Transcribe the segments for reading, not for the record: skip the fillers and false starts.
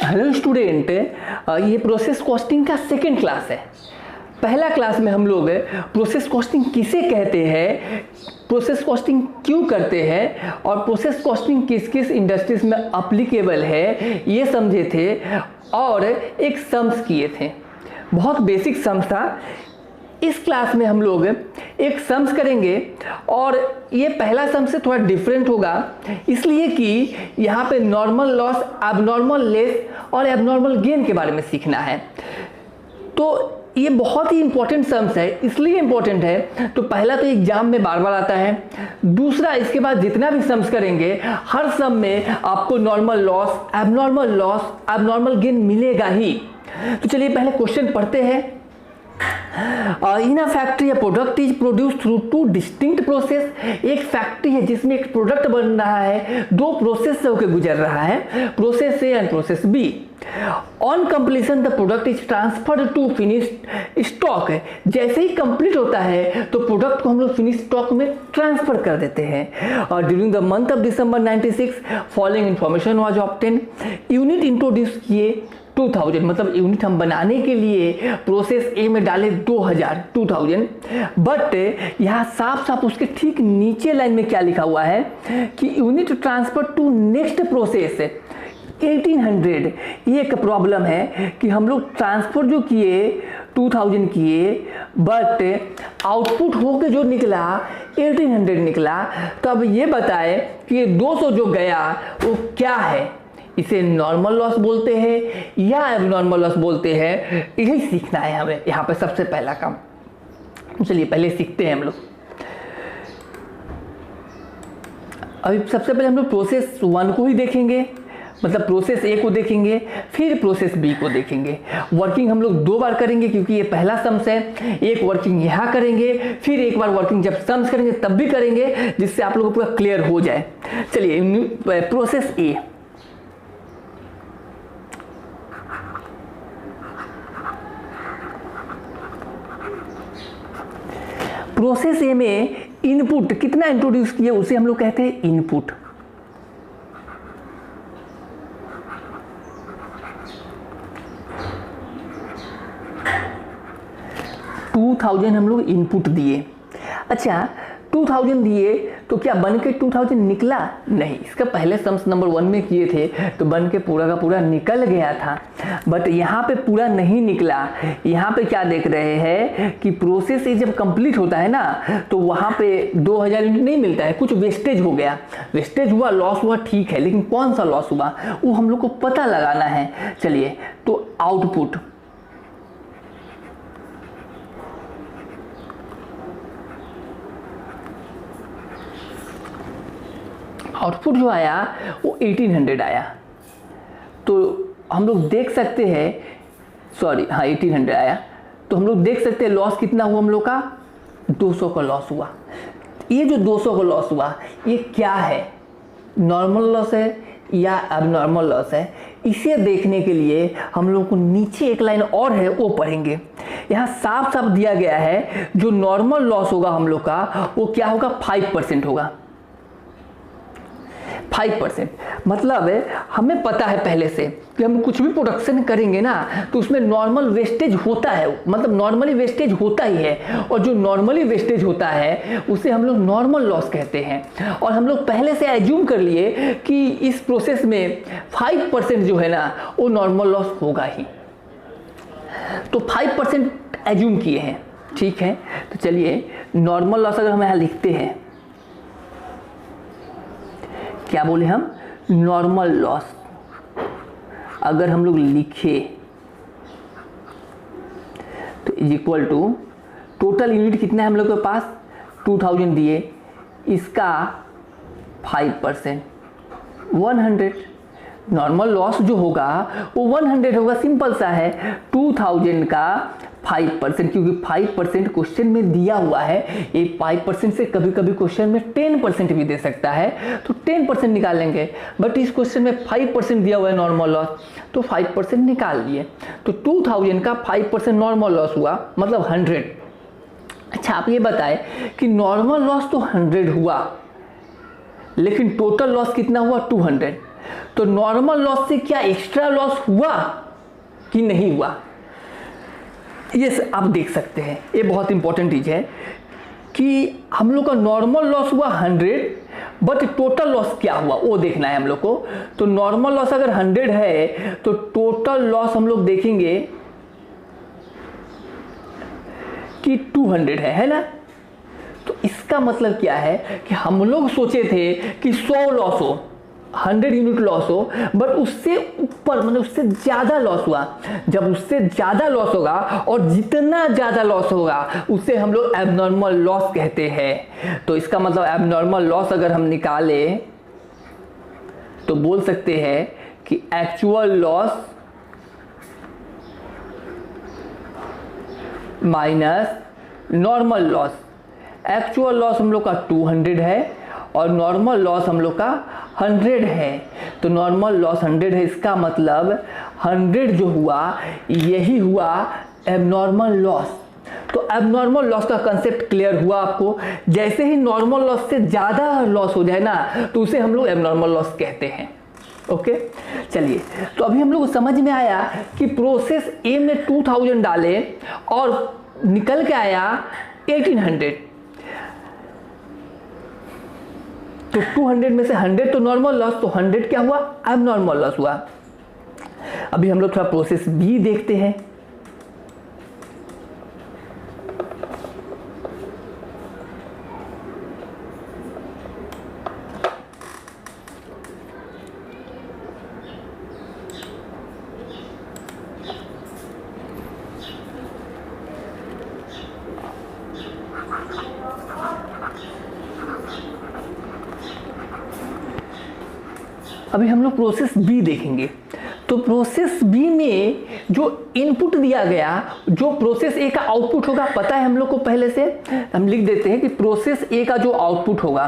Hello student, ये process costing का second class है। पहला क्लास में हम लोग प्रोसेस कॉस्टिंग किसे कहते हैं, प्रोसेस कॉस्टिंग क्यों करते हैं और प्रोसेस कॉस्टिंग किस किस इंडस्ट्रीज में अप्लीकेबल है ये समझे थे और एक सम्स किए थे। बहुत बेसिक सम्स था। इस क्लास में हम लोग एक सम्स करेंगे और ये पहला सम से थोड़ा डिफरेंट होगा, इसलिए कि यहाँ पे नॉर्मल लॉस, एबनॉर्मल लेस और एबनॉर्मल गेन के बारे में सीखना है। तो ये बहुत ही इंपॉर्टेंट सम्स है। इसलिए इंपॉर्टेंट है तो पहला तो एग्जाम में बार बार आता है, दूसरा इसके बाद जितना भी सम्स करेंगे हर सम में आपको नॉर्मल लॉस, एबनॉर्मल गेन मिलेगा ही। तो चलिए पहले क्वेश्चन पढ़ते हैं। In a factory a product is produce through two distinct process. एक फैक्ट्री है जिसमें एक प्रोडक्ट बन रहा है, दो प्रोसेस से होकर गुजर रहा है, process A and process B. On completion the product is transferred to finished stock. जैसे ही कंप्लीट होता है तो प्रोडक्ट को हम लोग फिनिश स्टॉक में ट्रांसफर कर देते हैं। और during the month of December 96 following information was obtain. Unit introduce किए 2000, मतलब यूनिट हम बनाने के लिए प्रोसेस ए में डाले 2000 बट यहाँ साफ साफ उसके ठीक नीचे लाइन में क्या लिखा हुआ है कि unit transfer to next process 1800। ये एक प्रॉब्लम है कि हम लोग ट्रांसफर जो किए 2000 किए बट आउटपुट होकर जो निकला 1800 निकला। तो अब ये बताए कि ये 200 जो गया वो क्या है, इसे नॉर्मल लॉस बोलते हैं या एबनॉर्मल लॉस बोलते हैं, यही सीखना है हमें यहाँ पे सबसे पहला काम। चलिए पहले सीखते हैं हम लोग। अभी सबसे पहले हम लोग प्रोसेस 1 को ही देखेंगे, मतलब प्रोसेस ए को देखेंगे, फिर प्रोसेस बी को देखेंगे। वर्किंग हम लोग 2 बार करेंगे क्योंकि ये पहला सम्स है। एक वर्किंग यहाँ करेंगे, फिर एक बार वर्किंग जब सम्स करेंगे तब भी करेंगे, जिससे आप लोगों को पूरा क्लियर हो जाए। चलिए प्रोसेस ए। प्रोसेस ए में इनपुट कितना इंट्रोड्यूस किया उसे हम लोग कहते हैं इनपुट। हम लोग इनपुट दिए। अच्छा 2000 दिए तो क्या बन के 2000 निकला? नहीं, इसका पहले सम्स नंबर 1 में किए थे तो बन के पूरा का पूरा निकल गया था, बट यहाँ पे पूरा नहीं निकला। यहाँ पे क्या देख रहे हैं कि प्रोसेस ये जब कंप्लीट होता है ना तो वहाँ पे 2000 यूनिट नहीं मिलता है, कुछ वेस्टेज हो गया। वेस्टेज हुआ, लॉस हुआ, ठीक है, लेकिन कौन सा लॉस हुआ वो हम लोग को पता लगाना है। चलिए तो आउटपुट जो आया वो 1800 आया। तो हम लोग देख सकते हैं, सॉरी हाँ 1800 आया। तो हम लोग देख सकते हैं लॉस कितना हुआ हम लोग का, 200 का लॉस हुआ। ये जो 200 का लॉस हुआ ये क्या है, नॉर्मल लॉस है या एबनॉर्मल लॉस है? इसे देखने के लिए हम लोग को नीचे एक लाइन और है वो पढ़ेंगे। यहाँ साफ साफ दिया गया है जो नॉर्मल लॉस होगा हम लोग का वो क्या होगा, 5% होगा। 5%। मतलब हमें पता है पहले से कि हम कुछ भी प्रोडक्शन करेंगे ना तो उसमें नॉर्मल वेस्टेज होता है, मतलब नॉर्मली वेस्टेज होता ही है, और जो नॉर्मली वेस्टेज होता है उसे हम लोग नॉर्मल लॉस कहते हैं। और हम लोग पहले से एज्यूम कर लिए कि इस प्रोसेस में 5% जो है ना वो नॉर्मल लॉस होगा ही, तो 5% एज्यूम किए हैं, ठीक है। तो चलिए नॉर्मल लॉस अगर हम यहाँ लिखते हैं, क्या बोले हम, नॉर्मल लॉस अगर हम लोग लिखे तो is equal to total unit कितना है हम लोग के पास 2000 दिए, इसका 5% 100। नॉर्मल लॉस जो होगा वो 100 होगा, सिंपल सा है। 2000 का 5%, क्योंकि 5% क्वेश्चन में दिया हुआ है। ये 5% से कभी कभी क्वेश्चन में 10% भी दे सकता है, तो 10% निकालेंगे, बट इस क्वेश्चन में 5% दिया हुआ है नॉर्मल लॉस, तो 5% निकाल लिए। तो 2000 का 5% नॉर्मल लॉस हुआ, मतलब 100। अच्छा आप ये बताएं कि नॉर्मल लॉस तो 100 हुआ, लेकिन टोटल लॉस कितना हुआ 200। तो नॉर्मल लॉस से क्या एक्स्ट्रा लॉस हुआ कि नहीं हुआ, ये आप देख सकते हैं। ये बहुत इंपॉर्टेंट चीज़ है कि हम लोग का नॉर्मल लॉस हुआ 100, बट टोटल लॉस क्या हुआ वो देखना है हम लोग को। तो नॉर्मल लॉस अगर 100 है तो टोटल लॉस हम लोग देखेंगे कि 200 है ना। तो इसका मतलब क्या है कि हम लोग सोचे थे कि 100 लॉस हो, 100 यूनिट लॉस हो, बट उससे ऊपर मतलब उससे ज़्यादा लॉस हुआ। जब उससे ज़्यादा लॉस होगा और जितना ज़्यादा लॉस होगा उसे हम लोग एबनॉर्मल लॉस कहते हैं। तो इसका मतलब एबनॉर्मल लॉस अगर हम निकालें तो बोल सकते हैं कि actual loss minus normal loss. Actual loss हम लोग का 200 है और नॉर्मल लॉस हम लोग का 100 है। तो नॉर्मल लॉस 100 है, इसका मतलब 100 जो हुआ यही हुआ एबनॉर्मल लॉस। तो एबनॉर्मल लॉस का कंसेप्ट क्लियर हुआ आपको। जैसे ही नॉर्मल लॉस से ज़्यादा लॉस हो जाए ना तो उसे हम लोग एबनॉर्मल लॉस कहते हैं। ओके, चलिए, तो अभी हम लोग को समझ में आया कि प्रोसेस ए में 2000 डाले और निकल के आया 1800। तो 200 में से 100 तो नॉर्मल लॉस, तो 100 क्या हुआ, एबनॉर्मल लॉस हुआ। अभी हम लोग थोड़ा प्रोसेस बी देखते हैं। अभी हम लोग प्रोसेस बी देखेंगे। तो प्रोसेस बी में जो इनपुट दिया गया, जो प्रोसेस ए का आउटपुट होगा, पता है हम लोग को पहले से। हम लिख देते हैं कि प्रोसेस ए का जो आउटपुट होगा,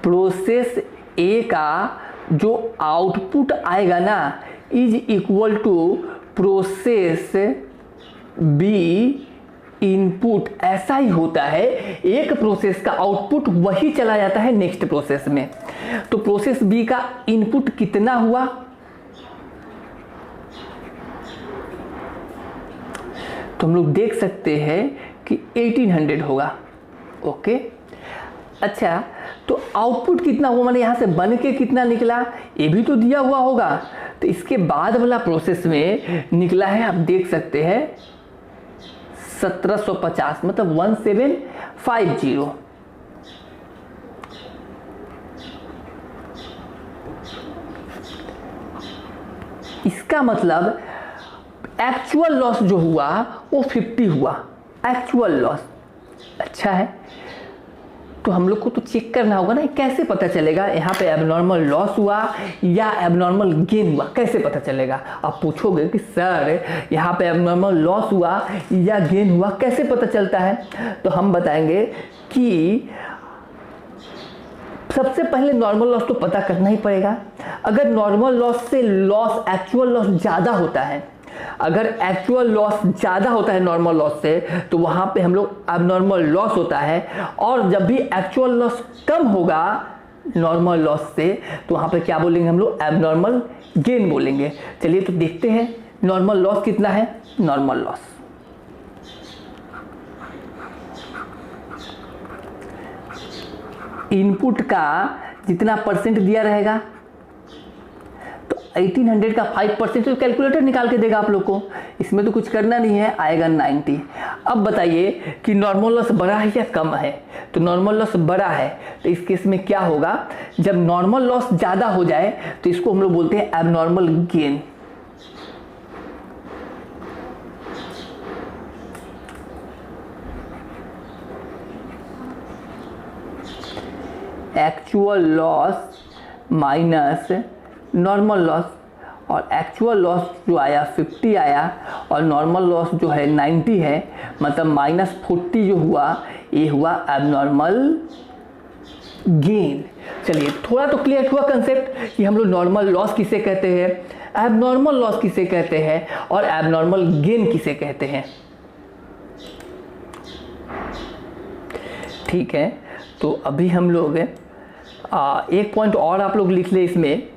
प्रोसेस ए का जो आउटपुट आएगा ना is equal to process B input. ऐसा ही होता है, एक प्रोसेस का आउटपुट वही चला जाता है नेक्स्ट प्रोसेस में। तो प्रोसेस बी का इनपुट कितना हुआ, तो हम लोग देख सकते हैं कि 1800 होगा। ओके, अच्छा, तो आउटपुट कितना हुआ, मैंने यहां से बन के कितना निकला ये भी तो दिया हुआ होगा। तो इसके बाद वाला प्रोसेस में निकला है, आप देख सकते हैं 1750, मतलब 1750। इसका मतलब एक्चुअल लॉस जो हुआ वो 50 हुआ, एक्चुअल लॉस। अच्छा है, तो हम लोग को तो चेक करना होगा ना, कैसे पता चलेगा यहाँ पे एबनॉर्मल लॉस हुआ या एबनॉर्मल गेन हुआ, कैसे पता चलेगा। आप पूछोगे कि सर यहाँ पे एबनॉर्मल लॉस हुआ या गेन हुआ, कैसे पता चलता है। तो हम बताएंगे कि सबसे पहले नॉर्मल लॉस तो पता करना ही पड़ेगा। अगर नॉर्मल लॉस से लॉस एक्चुअल लॉस ज़्यादा होता है, अगर एक्चुअल लॉस ज़्यादा होता है नॉर्मल लॉस से, तो वहाँ पे हम लोग एबनॉर्मल लॉस होता है। और जब भी एक्चुअल लॉस कम होगा नॉर्मल लॉस से, तो वहाँ पे क्या बोलेंगे हम लोग, एबनॉर्मल गेन बोलेंगे। चलिए तो देखते हैं नॉर्मल लॉस कितना है। नॉर्मल लॉस इनपुट का जितना परसेंट दिया रहेगा, तो 1800 का 5% तो कैलकुलेटर निकाल के देगा आप लोग को, इसमें तो कुछ करना नहीं है, आएगा 90। अब बताइए कि नॉर्मल लॉस बड़ा है या कम है। तो नॉर्मल लॉस बड़ा है, तो इस केस में क्या होगा, जब नॉर्मल लॉस ज़्यादा हो जाए तो इसको हम लोग बोलते हैं abnormal gain. Actual loss minus normal loss, और एक्चुअल लॉस जो आया 50 आया और नॉर्मल लॉस जो है 90 है, मतलब -40 जो हुआ ये हुआ एबनॉर्मल गेन। चलिए थोड़ा तो क्लियर हुआ कंसेप्ट कि हम लोग नॉर्मल लॉस किसे कहते हैं, एबनॉर्मल लॉस किसे कहते हैं और एबनॉर्मल गेन किसे कहते हैं। ठीक है, तो अभी हम लोग एक पॉइंट और आप लोग लिख ले इसमें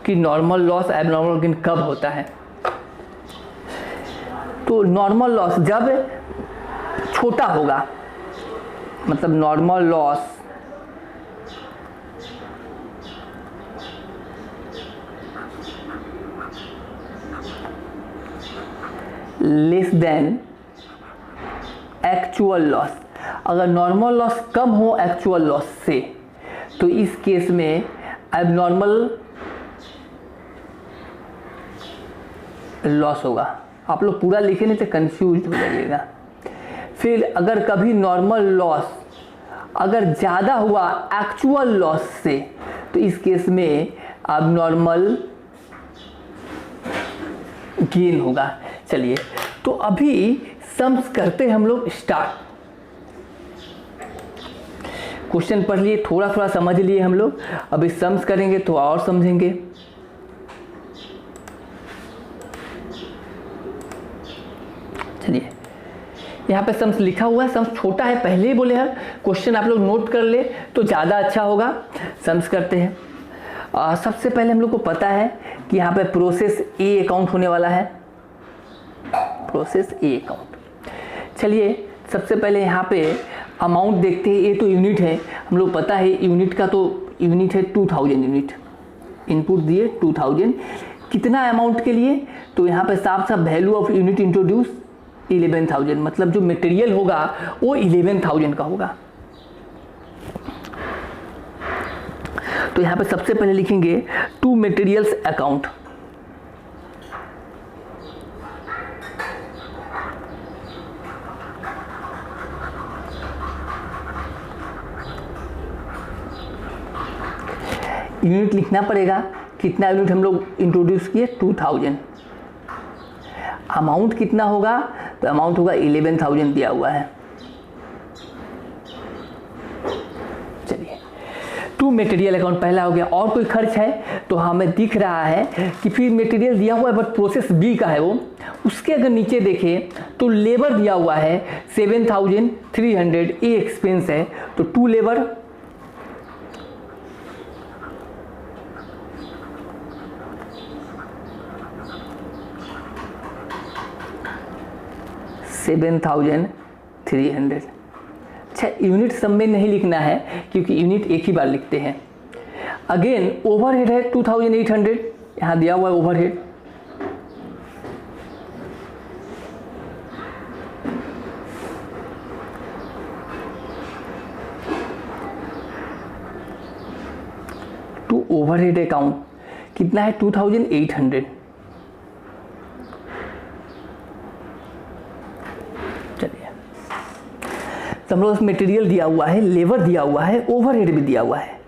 कि नॉर्मल लॉस एबनॉर्मल गेन कब होता है। तो नॉर्मल लॉस जब छोटा होगा, मतलब normal loss less than actual loss. अगर नॉर्मल लॉस कम हो एक्चुअल लॉस से, तो इस केस में एबनॉर्मल लॉस होगा। आप लोग पूरा लिखे नहीं तो कंफ्यूज हो जाइएगा। फिर अगर कभी नॉर्मल लॉस अगर ज़्यादा हुआ एक्चुअल लॉस से, तो इस केस में एबनॉर्मल गेन होगा। चलिए, तो अभी सम्स करते हैं हम लोग स्टार्ट। क्वेश्चन पढ़ लिए, थोड़ा थोड़ा समझ लिए हम लोग, अभी सम्स करेंगे तो और समझेंगे। चलिए, यहाँ पे सम्स लिखा हुआ है, सम्स छोटा है, पहले ही बोले हैं। क्वेश्चन आप लोग नोट कर ले तो ज़्यादा अच्छा होगा। सम्स करते हैं। सबसे पहले हम लोग को पता है कि यहाँ पे प्रोसेस ए अकाउंट होने वाला है, प्रोसेस ए अकाउंट। चलिए, सबसे पहले यहाँ पे अमाउंट देखते हैं। ये तो यूनिट है, हम लोग पता है यूनिट का, तो यूनिट है 2000 यूनिट। इनपुट दिए 2000, कितना अमाउंट के लिए, तो यहाँ पे साफ साफ वैल्यू ऑफ यूनिट इंट्रोड्यूस 11,000, मतलब जो मटेरियल होगा वो 11,000 का होगा। तो यहाँ पे सबसे पहले लिखेंगे टू मटेरियल्स अकाउंट। यूनिट लिखना पड़ेगा, कितना यूनिट हम लोग इंट्रोड्यूस किए 2000। अमाउंट कितना होगा, तो अमाउंट होगा 11,000 दिया हुआ है। चलिए, टू मटेरियल अकाउंट पहला हो गया। और कोई खर्च है तो हमें दिख रहा है कि फिर मटेरियल दिया हुआ है बट प्रोसेस बी का है वो, उसके अगर नीचे देखें तो लेबर दिया हुआ है 7,300, ये एक्सपेंस है, तो टू लेबर 7,300। अच्छा, यूनिट सब में नहीं लिखना है क्योंकि यूनिट एक ही बार लिखते हैं। अगेन ओवरहेड है 2,800, यहाँ दिया हुआ है ओवरहेड। टू ओवरहेड अकाउंट कितना है 2,800। हम लोग मटेरियल दिया हुआ है, लेबर दिया हुआ है, ओवरहेड भी दिया हुआ है।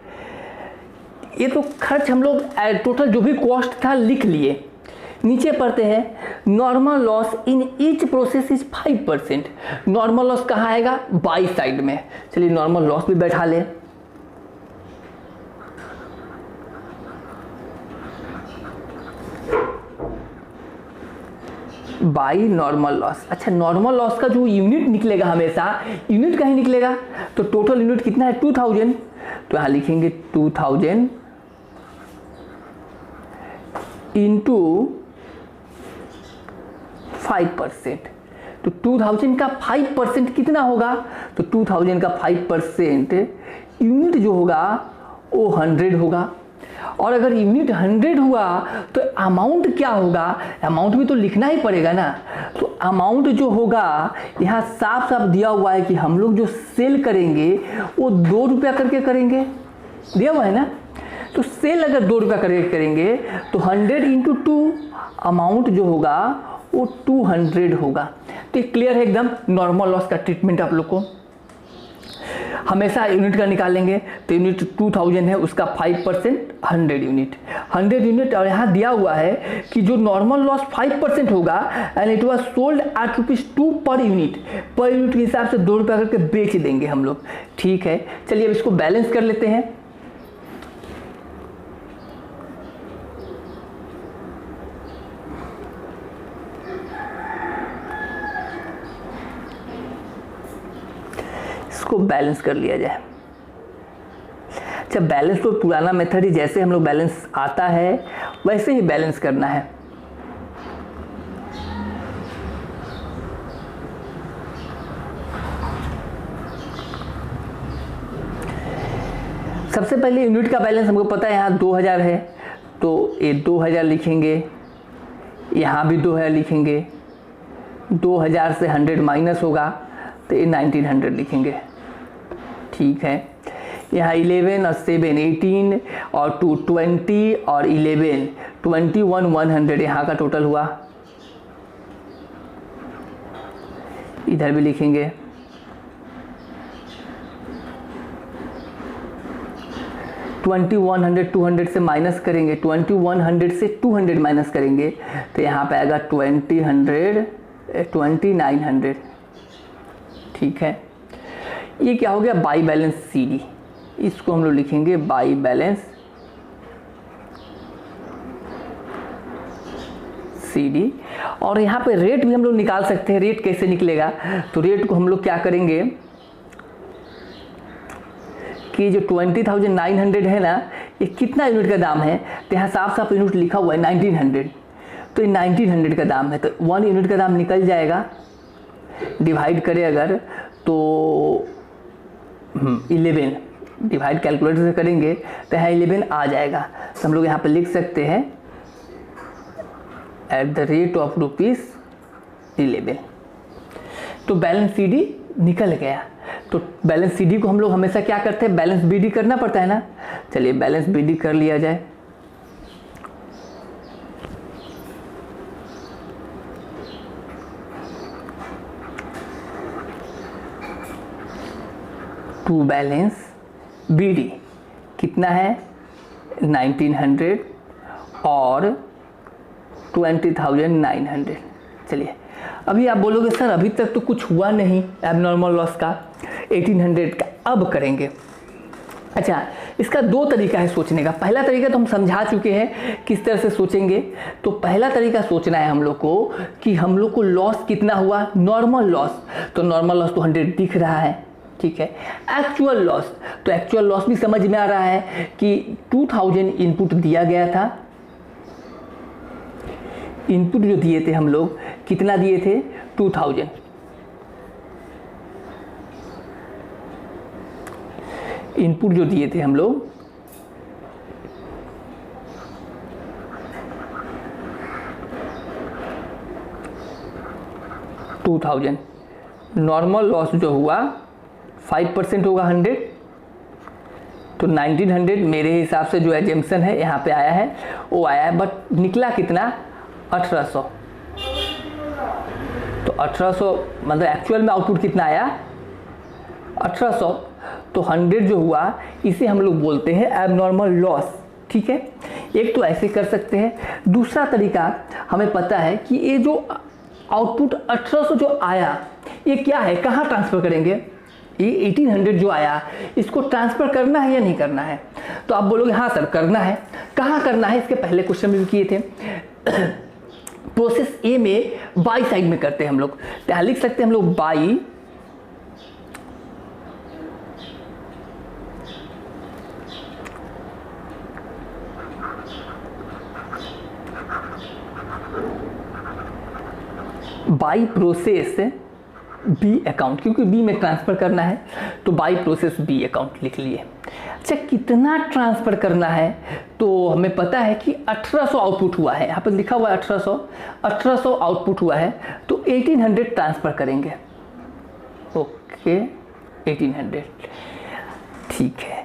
ये तो खर्च हम लोग टोटल जो भी कॉस्ट था लिख लिए। नीचे पढ़ते हैं normal loss in each process is 5%। Normal loss कहाँ आएगा, बाई साइड में। चलिए, नॉर्मल लॉस भी बैठा ले। By normal loss. अच्छा, नॉर्मल लॉस का जो यूनिट निकलेगा हमेशा यूनिट का ही निकलेगा, तो टोटल यूनिट कितना है 2000, तो यहाँ लिखेंगे 2000 इंटू 5%। तो 2000 का 5% कितना होगा, तो 2000 का 5% यूनिट जो होगा वो 100 होगा। और अगर यूनिट 100 हुआ तो अमाउंट क्या होगा, अमाउंट भी तो लिखना ही पड़ेगा ना। तो अमाउंट जो होगा यहाँ साफ साफ दिया हुआ है कि हम लोग जो सेल करेंगे वो 2 रुपया करके करेंगे, दिया हुआ है ना। तो सेल अगर 2 रुपया करके करेंगे तो 100 इंटू 2 अमाउंट जो होगा वो 200 होगा। तो ये क्लियर है एकदम। नॉर्मल लॉस का ट्रीटमेंट आप लोग को हमेशा यूनिट का निकालेंगे, तो यूनिट 2000 है, उसका 5% 100 यूनिट, 100 यूनिट। और यहाँ दिया हुआ है कि जो नॉर्मल लॉस 5% होगा and it was sold at ₹2 per unit के हिसाब से 2 रुपया करके बेच देंगे हम लोग। ठीक है, चलिए अब इसको बैलेंस कर लेते हैं। को बैलेंस कर लिया जाए। अच्छा, बैलेंस तो पुराना मेथड ही, जैसे हम लोग बैलेंस आता है वैसे ही बैलेंस करना है। सबसे पहले यूनिट का बैलेंस हमको पता है, यहाँ 2000 है तो ये 2000 लिखेंगे, यहाँ भी 2000 लिखेंगे, 2000 से 100 माइनस होगा तो ये 1900 लिखेंगे। ठीक है, यहाँ 11 और 7 18 और 2 20 और 11 21 100 यहाँ का टोटल हुआ। इधर भी लिखेंगे, ट्वेंटी 100 200 से माइनस करेंगे, 2100 से 200 माइनस करेंगे तो यहाँ पे आएगा 2900। ठीक है, ये क्या हो गया, बाई बैलेंस सी डी। इसको हम लोग लिखेंगे बाई बैलेंस सी डी। और यहाँ पे रेट भी हम लोग निकाल सकते हैं। रेट कैसे निकलेगा, तो रेट को हम लोग क्या करेंगे कि जो 20,900 है ना, ये कितना यूनिट का दाम है, तो यहाँ साफ साफ यूनिट लिखा हुआ है 1900, तो ये 1900 का दाम है, तो 1 यूनिट का दाम निकल जाएगा। डिवाइड करें अगर तो 11 डिवाइड कैलकुलेटर से करेंगे तो यहाँ 11 आ जाएगा। तो हम लोग यहाँ पे लिख सकते हैं @रुपीस11। तो बैलेंस सी डी निकल गया। तो बैलेंस सी डी को हम लोग हमेशा क्या करते हैं, बैलेंस बी डी करना पड़ता है ना। चलिए बैलेंस बी डी कर लिया जाए। टू बैलेंस बी डी कितना है 1900 और 20,900। चलिए अभी आप बोलोगे सर अभी तक तो कुछ हुआ नहीं एबनॉर्मल लॉस का, 1800 का, अब करेंगे। अच्छा, इसका 2 तरीका है सोचने का। पहला तरीका तो हम समझा चुके हैं किस तरह से सोचेंगे। तो पहला तरीका सोचना है हम लोग को कि हम लोग को लॉस कितना हुआ, नॉर्मल लॉस। तो नॉर्मल लॉस तो 100 दिख रहा है, ठीक है। एक्चुअल लॉस, तो एक्चुअल लॉस भी समझ में आ रहा है कि 2000 इनपुट दिया गया था। इनपुट जो दिए थे हम लोग कितना दिए थे 2000। इनपुट जो दिए थे हम लोग 2000। नॉर्मल लॉस जो हुआ 5% होगा 100, तो 1900 मेरे हिसाब से जो एजम्पशन है यहाँ पे आया है वो आया है, बट निकला कितना 1800। तो 1800 मतलब एक्चुअल में आउटपुट कितना आया 1800। तो 100 जो हुआ इसे हम लोग बोलते हैं एबनॉर्मल लॉस, ठीक है। एक तो ऐसे कर सकते हैं। दूसरा तरीका हमें पता है कि ये जो आउटपुट 1800 जो आया ये क्या है, कहाँ ट्रांसफ़र करेंगे। ये 1800 जो आया इसको ट्रांसफ़र करना है या नहीं करना है। तो आप बोलोगे हाँ सर करना है। कहाँ करना है, इसके पहले क्वेश्चन में भी किए थे। प्रोसेस ए में बाई साइड में करते हैं हम लोग। यहाँ लिख सकते हैं हम लोग by by process B account, क्योंकि बी में ट्रांसफ़र करना है तो बाई प्रोसेस बी अकाउंट लिख लिए। अच्छा, कितना ट्रांसफ़र करना है, तो हमें पता है कि 1800 आउटपुट हुआ है। यहाँ पर लिखा हुआ है 1800 आउटपुट हुआ है, तो 1800 ट्रांसफ़र करेंगे। ओके 1800, ठीक है।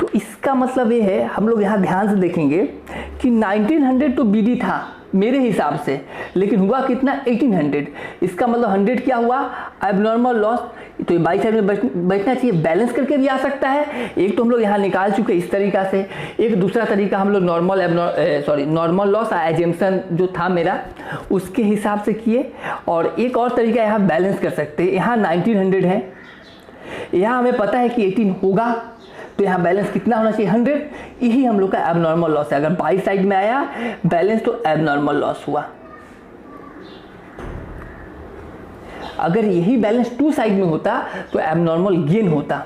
तो इसका मतलब ये है, हम लोग यहाँ ध्यान से देखेंगे कि 1900 तो बीडी था मेरे हिसाब से, लेकिन हुआ कितना 1800। इसका मतलब 100 क्या हुआ एबनॉर्मल लॉस। तो ये बाई साइड में बैठना चाहिए। बैलेंस करके भी आ सकता है, एक तो हम लोग यहाँ निकाल चुके इस तरीका से। एक दूसरा तरीका हम लोग नॉर्मल लॉस एजम्पशन जो था मेरा उसके हिसाब से किए। और एक और तरीका यहाँ बैलेंस कर सकते हैं। यहाँ 1900 है, यहाँ हमें पता है कि 18 होगा, तो यहाँ बैलेंस कितना होना चाहिए 100। यही हम लोग का एबनॉर्मल लॉस है। अगर बाई साइड में आया बैलेंस तो एबनॉर्मल लॉस हुआ। अगर यही बैलेंस टू साइड में होता तो एबनॉर्मल गेन होता।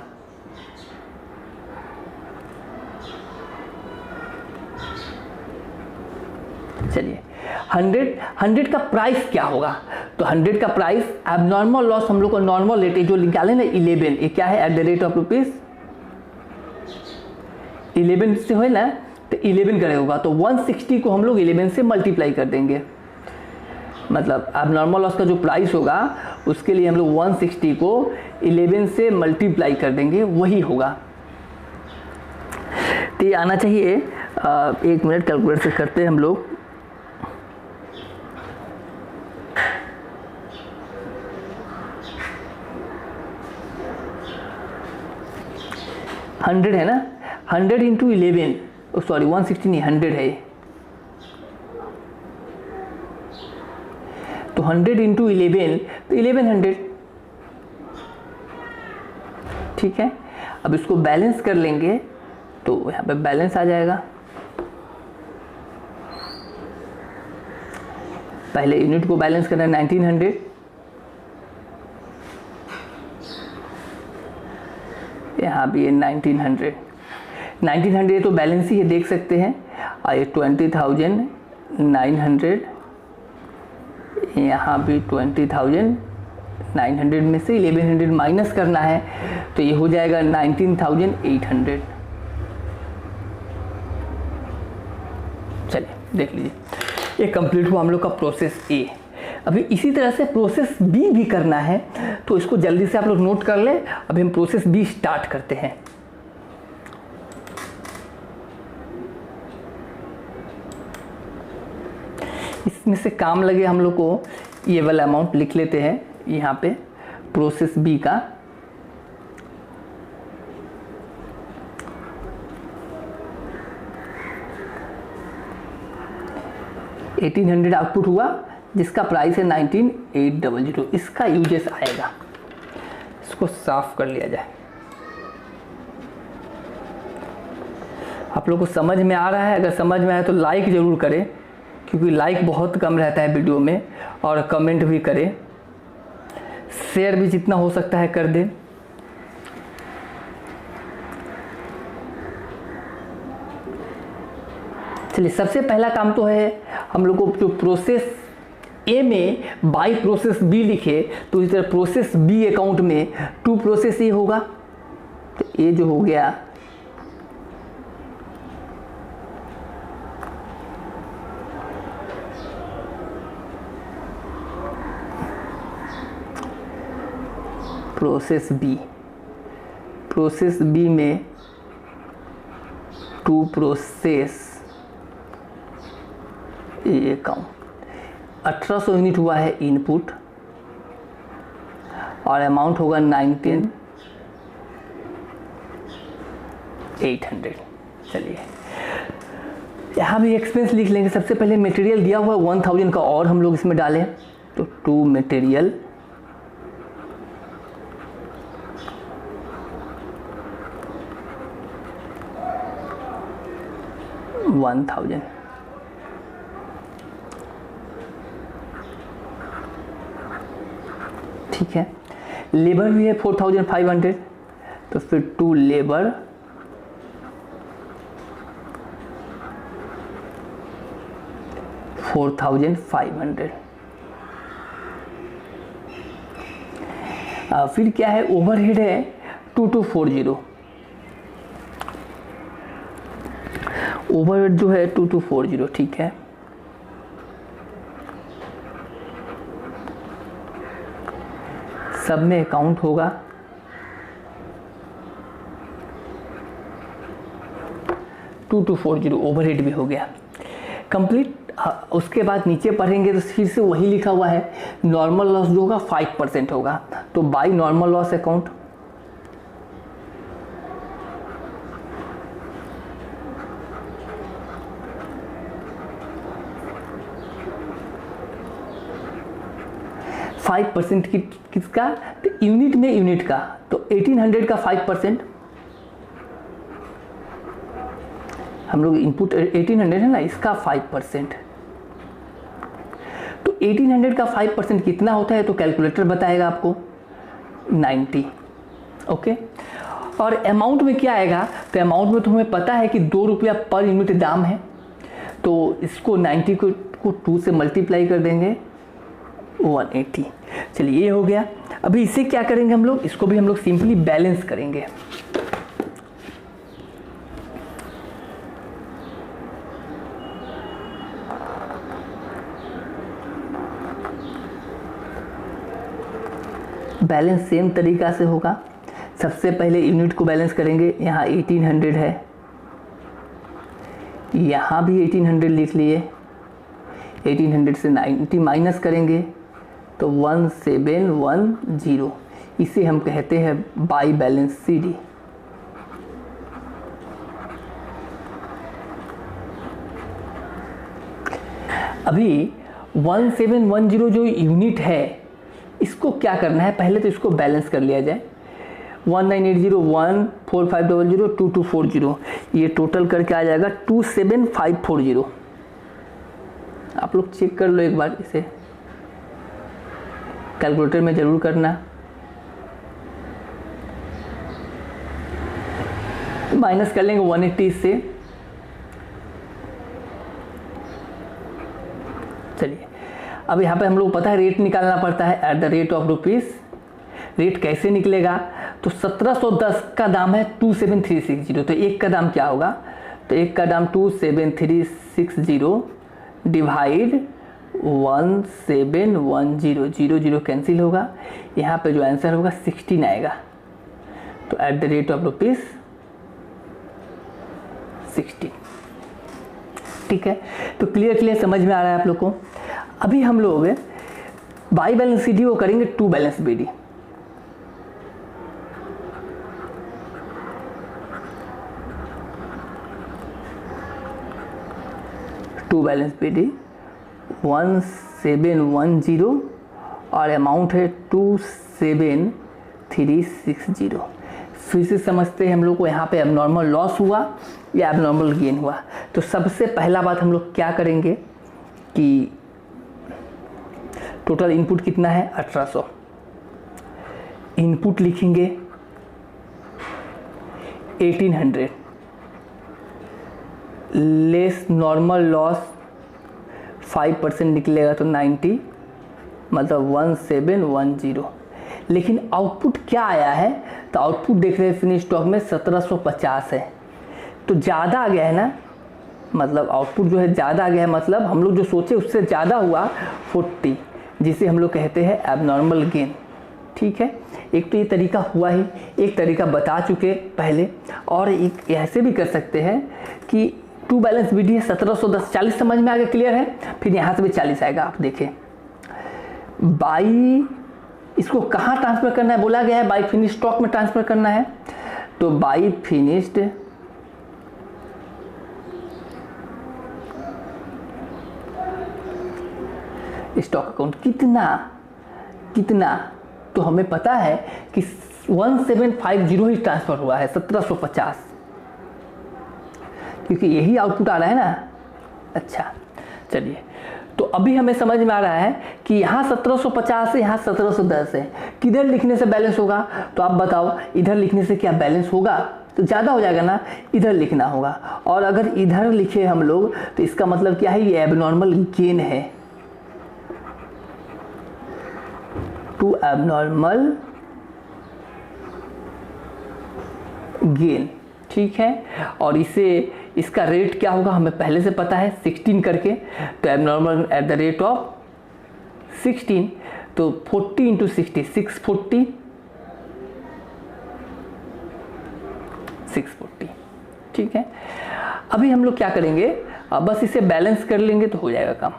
चलिए 100 का प्राइस क्या होगा? तो 100 का प्राइस एबनॉर्मल लॉस हम लोग को नॉर्मल रेट जो निकाले ना 11, ये क्या है? At the rate of rupees 11 से हो ना, तो 11 का होगा, तो 160 को हम लोग 11 से मल्टीप्लाई कर देंगे। मतलब एबनॉर्मल लॉस का जो प्राइस होगा उसके लिए हम लोग 160 को 11 से मल्टीप्लाई कर देंगे, वही होगा। तो ये आना चाहिए। 1 मिनट कैलकुलेट से करते हैं हम लोग। हंड्रेड है ना, 100 इंटू 11, सॉरी 160 नहीं 100 है। तो 100 इंटू 11 तो 1100, ठीक है। अब इसको बैलेंस कर लेंगे तो यहाँ पे बैलेंस आ जाएगा। पहले यूनिट को बैलेंस करना है 1900, यहाँ भी है 1900 तो बैलेंस ही है, देख सकते हैं। और ये 20,900, यहाँ भी 20,900 में से 1100 माइनस करना है, तो ये हो जाएगा 19,800। चलिए देख लीजिए, ये कंप्लीट हुआ हम लोग का प्रोसेस ए। अभी इसी तरह से प्रोसेस बी भी करना है, तो इसको जल्दी से आप लोग नोट कर ले। अभी हम प्रोसेस बी स्टार्ट करते हैं। इसमें से काम लगे हम लोग को ये वाला अमाउंट लिख लेते हैं यहाँ पे प्रोसेस बी का। $1800 आउटपुट हुआ, जिसका प्राइस है 19,800। इसका यूजेस आएगा, इसको साफ कर लिया जाए। आप लोग को समझ में आ रहा है? अगर समझ में आए तो लाइक ज़रूर करें, क्योंकि लाइक बहुत कम रहता है वीडियो में, और कमेंट भी करें, शेयर भी जितना हो सकता है कर दें। चलिए, सबसे पहला काम तो है हम लोग को जो प्रोसेस ए में बाई प्रोसेस बी लिखे, तो इस तरह प्रोसेस बी अकाउंट में टू प्रोसेस ए होगा। तो ए जो हो गया प्रोसेस बी में to process A account 1800 unit हुआ है इनपुट, और अमाउंट होगा 19,800। चलिए यहाँ भी एक्सपेंस लिख लेंगे। सबसे पहले मटेरियल दिया हुआ 1000 का, और हम लोग इसमें डालें तो टू मटेरियल 1000। ठीक है। लेबर भी है 4500, तो फिर टू लेबर 4500। फिर क्या है? ओवरहेड है 2240। ओवरहेड जो है 2240, ठीक है। सब में अकाउंट होगा 2240, ओवरहेड भी हो गया कंप्लीट। उसके बाद नीचे पढ़ेंगे तो फिर से वही लिखा हुआ है, नॉर्मल लॉस जो होगा 5% होगा, तो बाई नॉर्मल लॉस अकाउंट %5 किसका? तो यूनिट में यूनिट का, तो 1800 का 5%। हम लोग इनपुट 1800 है ना, इसका 5%। तो 1800 का 5% कितना होता है? तो कैलकुलेटर बताएगा आपको 90। ओके। और अमाउंट में क्या आएगा? तो अमाउंट में तो हमें पता है कि 2 रुपया पर यूनिट दाम है, तो इसको 90 को 2 से मल्टीप्लाई कर देंगे 180। चलिए ये हो गया। अभी इसे क्या करेंगे हम लोग, इसको भी हम लोग सिंपली बैलेंस करेंगे। बैलेंस सेम तरीका से होगा। सबसे पहले यूनिट को बैलेंस करेंगे। यहाँ 1800 है, यहाँ भी 1800 लिख लिए। 1800 से 90 माइनस करेंगे तो 1710। इसे हम कहते हैं बाई बैलेंस CD। अभी 1710 जो यूनिट है इसको क्या करना है, पहले तो इसको बैलेंस कर लिया जाए। 1980 14500 2240, ये टोटल करके आ जाएगा 27540। आप लोग चेक कर लो एक बार, इसे कैलकुलेटर में जरूर करना। माइनस कर लेंगे 180 से। चलिए अब यहाँ पे हम लोग पता है रेट निकालना पड़ता है, at the rate of rupees. Rate कैसे निकलेगा, तो 1710 का दाम है 27360, तो एक का दाम क्या होगा, तो एक का दाम 27360 डिवाइड 1710, 00 कैंसिल होगा। यहाँ पे जो आंसर होगा 16 आएगा। तो at the rate of rupees 16। ठीक है, तो क्लियर समझ में आ रहा है आप लोग को। अभी हम लोग बाई बैलेंस CD को करेंगे 2 balance BD। To balance BD 1710 और अमाउंट है 27360। फिर से समझते हैं हम लोग को यहाँ पे एबनॉर्मल लॉस हुआ या एबनॉर्मल गेन हुआ। तो सबसे पहला बात हम लोग क्या करेंगे कि टोटल इनपुट कितना है 1800, इनपुट लिखेंगे 1800 लेस नॉर्मल लॉस 5% निकलेगा तो 90, मतलब 1710। लेकिन आउटपुट क्या आया है, तो आउटपुट देख रहे हैं फिनिश स्टॉक में 1750 है, तो ज़्यादा आ गया है ना, मतलब आउटपुट जो है ज़्यादा आ गया है, मतलब हम लोग जो सोचे उससे ज़्यादा हुआ 40, जिसे हम लोग कहते हैं एबनॉर्मल गेन। ठीक है, एक तो ये तरीका हुआ ही, एक तरीका बता चुके पहले, और एक ऐसे भी कर सकते हैं कि 2 बैलेंस BD है 1710, 40 समझ में आ गया, क्लियर है। फिर यहाँ से भी 40 आएगा, आप देखें। बाई इसको कहाँ ट्रांसफ़र करना है, बोला गया है बाई फिनिश स्टॉक में ट्रांसफ़र करना है, तो बाई फिनिश्ड स्टॉक अकाउंट कितना, तो हमें पता है कि 1750 ही ट्रांसफ़र हुआ है, 1750, क्योंकि यही आउटपुट आ रहा है ना। अच्छा चलिए, तो अभी हमें समझ में आ रहा है कि यहाँ 1750 है, यहाँ 1710 है, किधर लिखने से बैलेंस होगा, तो आप बताओ इधर लिखने से क्या बैलेंस होगा, तो ज़्यादा हो जाएगा ना, इधर लिखना होगा। और अगर इधर लिखे हम लोग तो इसका मतलब क्या है, ये एबनॉर्मल गेन है, टू एबनॉर्मल गेन। ठीक है, और इसे इसका रेट क्या होगा हमें पहले से पता है 16 करके, तो abnormal at the rate of 16, तो 40 इंटू 60 640, 640। ठीक है, अभी हम लोग क्या करेंगे, बस इसे बैलेंस कर लेंगे तो हो जाएगा काम,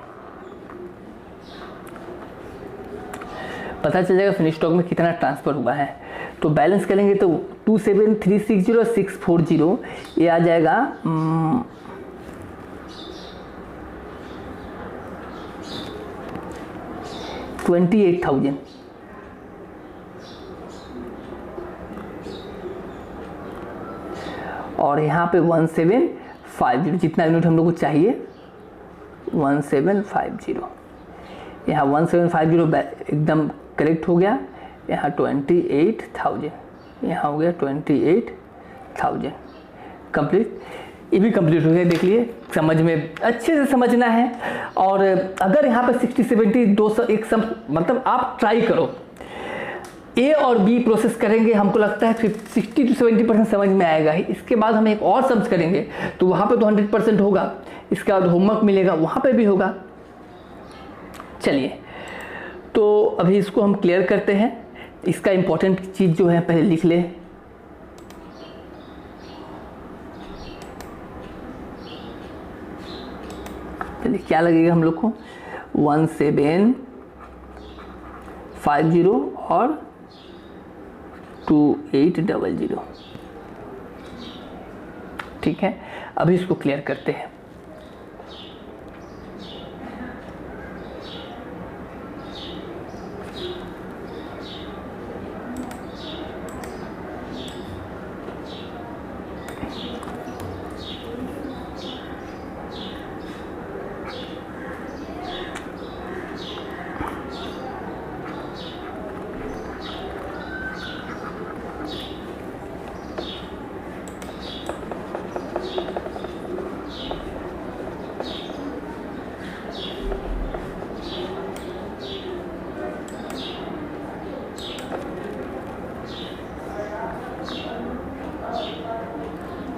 पता चल जाएगा फिनिश स्टॉक में कितना ट्रांसफ़र हुआ है। तो बैलेंस करेंगे तो 27360 और 640, ये आ जाएगा 28,000। और यहाँ पे 1750 जितना यूनिट हम लोग को चाहिए, 1750, यहाँ 1750 एकदम करेक्ट हो गया। यहाँ 28,000, यहाँ हो गया 28,000 कंप्लीट, ये भी कंप्लीट हो गया। देख लिए समझ में अच्छे से समझना है। और अगर यहाँ पर 60-70 200 एक सम मतलब आप ट्राई करो, ए और बी प्रोसेस करेंगे, हमको लगता है 60-70% समझ में आएगा ही। इसके बाद हम एक और सम्स करेंगे तो वहाँ पे तो 100% होगा। इसके बाद होमवर्क मिलेगा, वहाँ पे भी होगा। चलिए, तो अभी इसको हम क्लियर करते हैं। इसका इम्पोर्टेंट चीज़ जो है पहले लिख ले। चलिए, क्या लगेगा हम लोग को, 1750 और 2800। ठीक है, अभी इसको क्लियर करते हैं।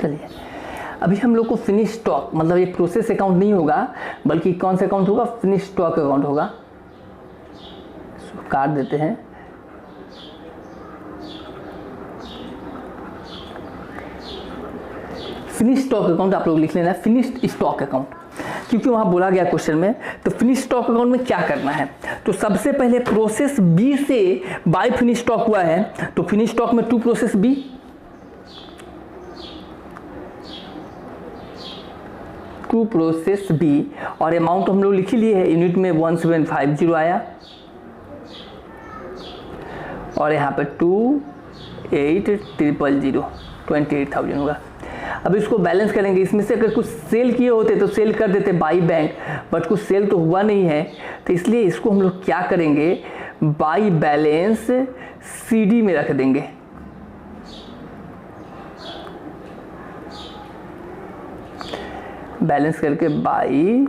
चलिए, अभी हम लोग को फिनिश स्टॉक मतलब ये प्रोसेस अकाउंट नहीं होगा, बल्कि कौन सा अकाउंट होगा, फिनिश स्टॉक अकाउंट होगा। काट देते हैं। फिनिश स्टॉक अकाउंट आप लोग लिख लेना, फिनिश्ड स्टॉक अकाउंट, क्योंकि वहाँ बोला गया क्वेश्चन में। तो फिनिश स्टॉक अकाउंट में क्या करना है, तो सबसे पहले प्रोसेस बी से बाय फिनिश स्टॉक हुआ है, तो फिनिश स्टॉक में to process B, to process B, और अमाउंट हम लोग लिख लिए है यूनिट में 1750 आया, और यहाँ पे 2800 28,000 होगा। अब इसको बैलेंस करेंगे। इसमें से अगर कुछ सेल किए होते तो सेल कर देते बाई बैंक, बट कुछ सेल तो हुआ नहीं है, तो इसलिए इसको हम लोग क्या करेंगे, बाई बैलेंस सीडी में रख देंगे। बैलेंस करके बाई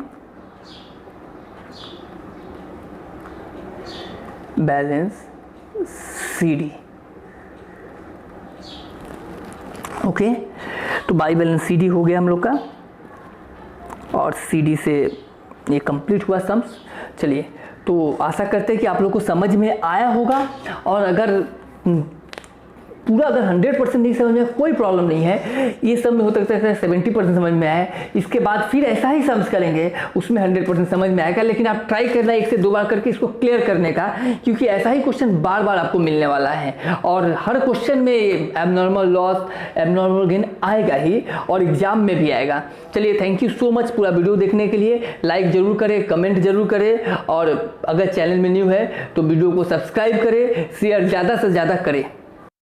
बैलेंस सीडी। ओके, तो बाई बैलेंस सीडी हो गया हम लोग का, और सीडी से ये कंप्लीट हुआ सम्स। चलिए, तो आशा करते हैं कि आप लोग को समझ में आया होगा, और अगर पूरा अगर 100% नहीं समझ में, कोई प्रॉब्लम नहीं है। ये सब में हो सकता है 70% समझ में आए, इसके बाद फिर ऐसा ही सम्स करेंगे, उसमें 100% समझ में आएगा। लेकिन आप ट्राई करना 1 से 2 बार करके इसको क्लियर करने का, क्योंकि ऐसा ही क्वेश्चन बार बार आपको मिलने वाला है, और हर क्वेश्चन में एबनॉर्मल लॉस, एबनॉर्मल गेन आएगा ही, और एग्जाम में भी आएगा। चलिए, थैंक यू सो मच पूरा वीडियो देखने के लिए। लाइक जरूर करें, कमेंट जरूर करें, और अगर चैनल में न्यू है तो वीडियो को सब्सक्राइब करें, शेयर ज़्यादा से ज़्यादा करें।